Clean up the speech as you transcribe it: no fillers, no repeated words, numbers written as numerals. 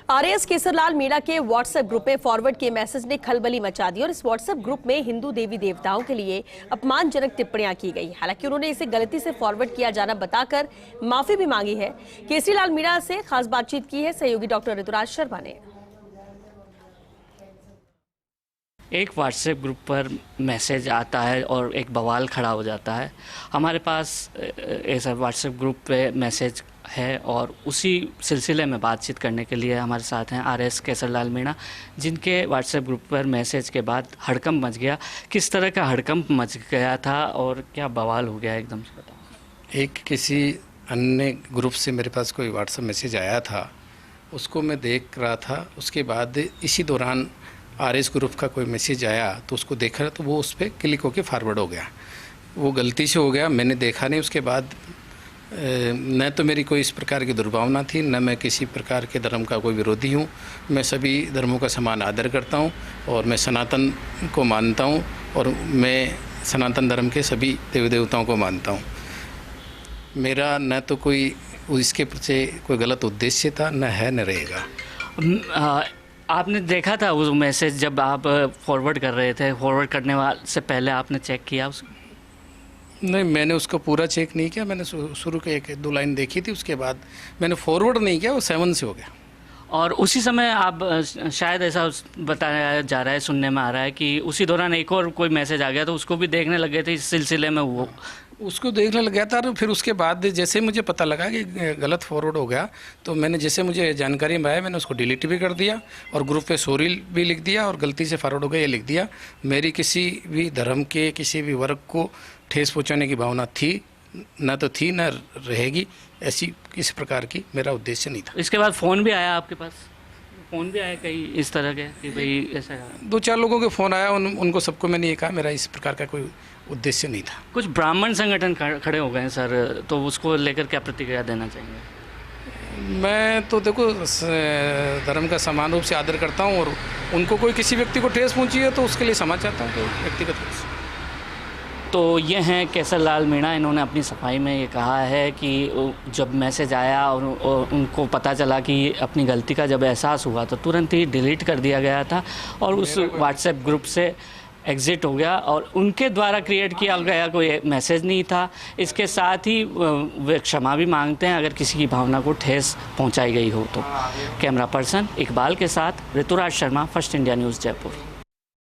RAS Kesarlal Meena के WhatsApp group में forward के मैसेज ने खलबली मचा दी और इस व्हाट्सएप ग्रुप में हिंदू देवी देवताओं के लिए अपमानजनक टिप्पणियां की गई। हालांकि उन्होंने इसे गलती से फॉरवर्ड किया जाना बताकर माफी भी मांगी है। केसरीलाल मीणा से खास बातचीत की है सहयोगी डॉक्टर ऋतुराज शर्मा ने। एक व्हाट्सएप ग्रुप पर मैसेज आता है और एक बवाल खड़ा हो जाता है। हमारे पास ऐसा व्हाट्सएप ग्रुप पे मैसेज है और उसी सिलसिले में बातचीत करने के लिए हमारे साथ हैं आरएएस केसरलाल मीणा, जिनके व्हाट्सएप ग्रुप पर मैसेज के बाद हड़कंप मच गया। किस तरह का हड़कंप मच गया था और क्या बवाल हो गया, एकदम से बताओ। एक किसी अन्य ग्रुप से मेरे पास कोई व्हाट्सएप मैसेज आया था, उसको मैं देख रहा था। उसके बाद इसी दौरान आरएस ग्रुप का कोई मैसेज आया तो उसको देखा तो वो उस पर क्लिक होकर फॉरवर्ड हो गया। वो गलती से हो गया, मैंने देखा नहीं। उसके बाद न तो मेरी कोई इस प्रकार की दुर्भावना थी, न मैं किसी प्रकार के धर्म का कोई विरोधी हूँ। मैं सभी धर्मों का समान आदर करता हूँ और मैं सनातन को मानता हूँ और मैं सनातन धर्म के सभी देवी देवताओं को मानता हूँ। मेरा न तो कोई इसके प्रति कोई गलत उद्देश्य था, न है न रहेगा। आपने देखा था उस मैसेज जब आप फॉरवर्ड कर रहे थे, फॉरवर्ड करने वाले से पहले आपने चेक किया उसको? नहीं, मैंने उसको पूरा चेक नहीं किया। मैंने शुरू के 1-2 लाइन देखी थी, उसके बाद मैंने फॉरवर्ड नहीं किया। वो 7 से हो गया। और उसी समय आप शायद ऐसा बताया जा रहा है, सुनने में आ रहा है कि उसी दौरान एक और कोई मैसेज आ गया तो उसको भी देखने लग गए थे। इस सिलसिले में वो उसको देखने लग गया था और फिर उसके बाद जैसे मुझे पता लगा कि गलत फॉरवर्ड हो गया तो मैंने जैसे मुझे जानकारी में आया मैंने उसको डिलीट भी कर दिया और ग्रुप पे सॉरी भी लिख दिया और गलती से फॉरवर्ड हो गया ये लिख दिया। मेरी किसी भी धर्म के किसी भी वर्ग को ठेस पहुंचाने की भावना थी न तो थी न रहेगी। ऐसी किसी प्रकार की मेरा उद्देश्य नहीं था। इसके बाद फ़ोन भी आया आपके पास? फ़ोन भी आया कहीं इस तरह के कि भाई ऐसा? 2-4 लोगों के फ़ोन आया, उनको सबको मैंने ये कहा मेरा इस प्रकार का कोई उद्देश्य नहीं था। कुछ ब्राह्मण संगठन खड़े हो गए हैं सर, तो उसको लेकर क्या प्रतिक्रिया देना चाहिए? मैं तो देखो धर्म का समान रूप से आदर करता हूँ और उनको कोई किसी व्यक्ति को ठेस पहुँची है तो उसके लिए क्षमा चाहता हूँ, तो व्यक्तिगत रूप से। तो ये हैं केसरलाल मीणा। इन्होंने अपनी सफाई में ये कहा है कि जब मैसेज आया और उनको पता चला कि अपनी गलती का जब एहसास हुआ तो तुरंत ही डिलीट कर दिया गया था और उस व्हाट्सएप ग्रुप से एग्ज़िट हो गया और उनके द्वारा क्रिएट किया गया कोई मैसेज नहीं था। इसके साथ ही वे क्षमा भी मांगते हैं अगर किसी की भावना को ठेस पहुंचाई गई हो तो। कैमरा पर्सन इकबाल के साथ Rituraj Sharma, First India News, Jaipur.